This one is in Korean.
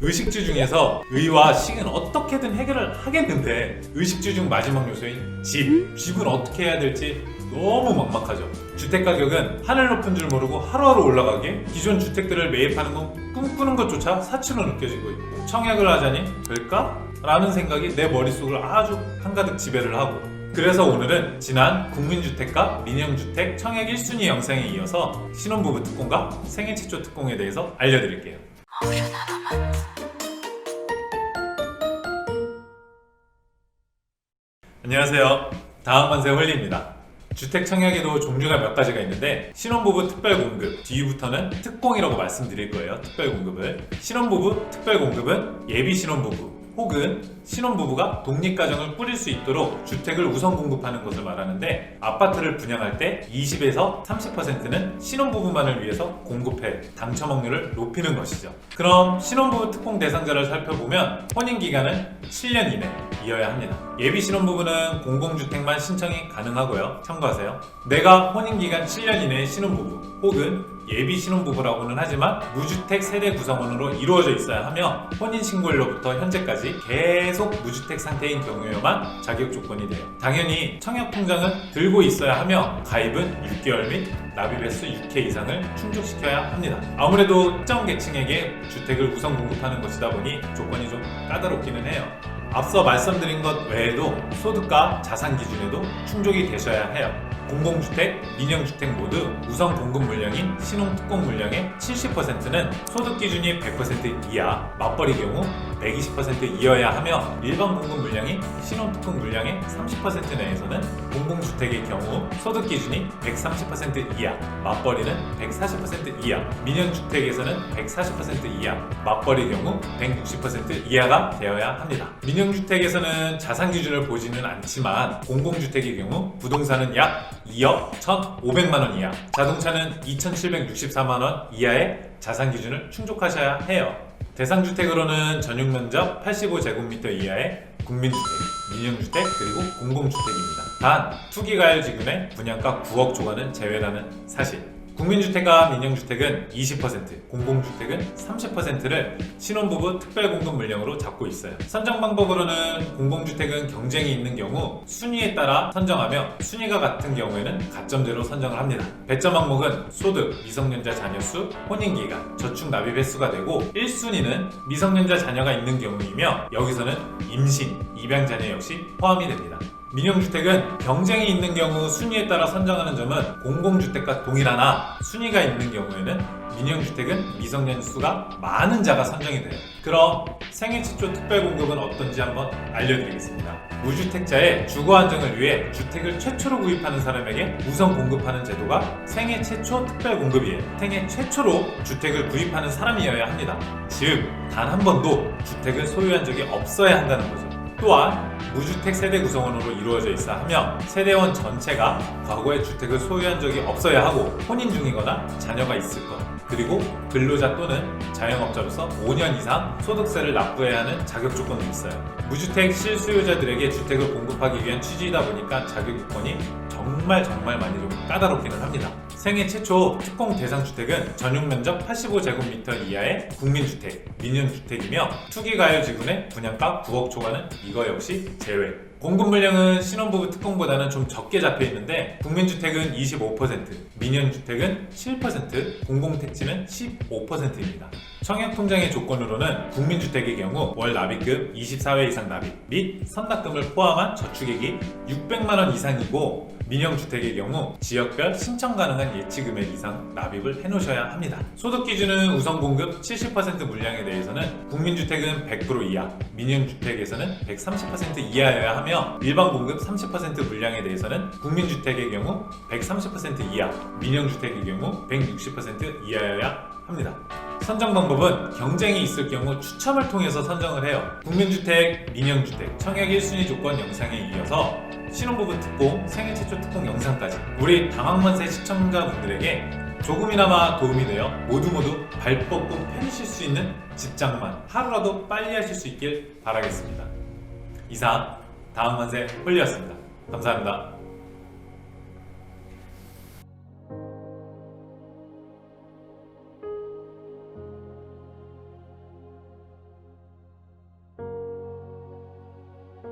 의식주 중에서 의와 식은 어떻게든 해결을 하겠는데 의식주 중 마지막 요소인 집은 어떻게 해야 될지 너무 막막하죠. 주택 가격은 하늘 높은 줄 모르고 하루하루 올라가기에 기존 주택들을 매입하는 건 꿈꾸는 것조차 사치로 느껴지고 있고, 청약을 하자니 될까? 라는 생각이 내 머릿속을 아주 한가득 지배를 하고, 그래서 오늘은 지난 국민주택과 민영주택 청약 1순위 영상에 이어서 신혼부부 특공과 생애 최초 특공에 대해서 알려드릴게요. 안녕하세요. 다음만세 홀리입니다. 주택 청약에도 종류가 몇 가지가 있는데 신혼부부 특별공급, 뒤부터는 특공이라고 말씀드릴 거예요. 특별공급을. 신혼부부 특별공급은 예비 신혼부부 혹은 신혼부부가 독립가정을 꾸릴 수 있도록 주택을 우선 공급하는 것을 말하는데, 아파트를 분양할 때 20에서 30%는 신혼부부만을 위해서 공급해 당첨 확률을 높이는 것이죠. 그럼 신혼부부 특공 대상자를 살펴보면 혼인기간은 7년 이내이어야 합니다. 예비 신혼부부는 공공주택만 신청이 가능하고요. 참고하세요. 내가 혼인기간 7년 이내의 신혼부부 혹은 예비 신혼부부라고는 하지만 무주택 세대 구성원으로 이루어져 있어야 하며, 혼인신고일로부터 현재까지 계속 무주택 상태인 경우에만 자격 조건이 돼요. 당연히 청약통장은 들고 있어야 하며 가입은 6개월 및 납입 횟수 6회 이상을 충족시켜야 합니다. 아무래도 특정 계층에게 주택을 우선 공급하는 것이다 보니 조건이 좀 까다롭기는 해요. 앞서 말씀드린 것 외에도 소득과 자산 기준에도 충족이 되셔야 해요. 공공주택, 민영주택 모두 우선 공급 물량인 신혼특공 물량의 70%는 소득 기준이 100% 이하, 맞벌이 경우 120% 이어야 하며, 일반 공급 물량인 신혼특공 물량의 30% 내에서는 공공주택의 경우 소득 기준이 130% 이하, 맞벌이는 140% 이하, 민영주택에서는 140% 이하, 맞벌이 경우 160% 이하가 되어야 합니다. 민영주택에서는 자산 기준을 보지는 않지만 공공주택의 경우 부동산은 약 2억 1,500만원 이하, 자동차는 2,764만원 이하의 자산 기준을 충족하셔야 해요. 대상주택으로는 전용면적 85제곱미터 이하의 국민주택, 민영주택, 그리고 공공주택입니다. 단, 투기가율지금의 분양가 9억 초과는 제외라는 사실. 국민주택과 민영주택은 20%, 공공주택은 30%를 신혼부부 특별공급 물량으로 잡고 있어요. 선정 방법으로는 공공주택은 경쟁이 있는 경우 순위에 따라 선정하며, 순위가 같은 경우에는 가점제로 선정을 합니다. 배점 항목은 소득, 미성년자 자녀 수, 혼인기간, 저축 납입 횟수가 되고, 1순위는 미성년자 자녀가 있는 경우이며 여기서는 임신, 입양 자녀 역시 포함이 됩니다. 민영주택은 경쟁이 있는 경우 순위에 따라 선정하는 점은 공공주택과 동일하나, 순위가 있는 경우에는 민영주택은 미성년 수가 많은 자가 선정이 돼요. 그럼 생애 최초 특별공급은 어떤지 한번 알려드리겠습니다. 무주택자의 주거 안정을 위해 주택을 최초로 구입하는 사람에게 우선 공급하는 제도가 생애 최초 특별공급이에요. 생애 최초로 주택을 구입하는 사람이어야 합니다. 즉, 단 한 번도 주택을 소유한 적이 없어야 한다는 거죠. 또한 무주택 세대 구성원으로 이루어져 있어야 하며, 세대원 전체가 과거에 주택을 소유한 적이 없어야 하고 혼인 중이거나 자녀가 있을 것, 그리고 근로자 또는 자영업자로서 5년 이상 소득세를 납부해야 하는 자격 조건도 있어요. 무주택 실수요자들에게 주택을 공급하기 위한 취지이다 보니까 자격 요건이 정말 많이 좀 까다롭기는 합니다. 생애 최초 특공 대상 주택은 전용 면적 85제곱미터 이하의 국민주택, 민영주택이며 투기가율 지분의 분양가 9억 초과는 이거 역시 제외. 공급 물량은 신혼부부 특공보다는 좀 적게 잡혀 있는데, 국민주택은 25%, 민영주택은 7%, 공공택지는 15%입니다. 청약통장의 조건으로는 국민주택의 경우 월 납입금 24회 이상 납입 및 선납금을 포함한 저축액이 600만원 이상이고, 민영주택의 경우 지역별 신청 가능한 예치금액 이상 납입을 해놓으셔야 합니다. 소득 기준은 우선 공급 70% 물량에 대해서는 국민주택은 100% 이하, 민영주택에서는 130% 이하여야 하며, 일반 공급 30% 물량에 대해서는 국민주택의 경우 130% 이하, 민영주택의 경우 160% 이하여야 합니다. 선정 방법은 경쟁이 있을 경우 추첨을 통해서 선정을 해요. 국민주택, 민영주택, 청약 1순위 조건 영상에 이어서 신혼부부 특공, 생애 최초 특공 영상까지 우리 당학만세 시청자분들에게 조금이나마 도움이 되어 모두 발 뻗고 편히쉴 수 있는 직장만 하루라도 빨리 하실 수 있길 바라겠습니다. 이상 당학만세 홀리였습니다. 감사합니다.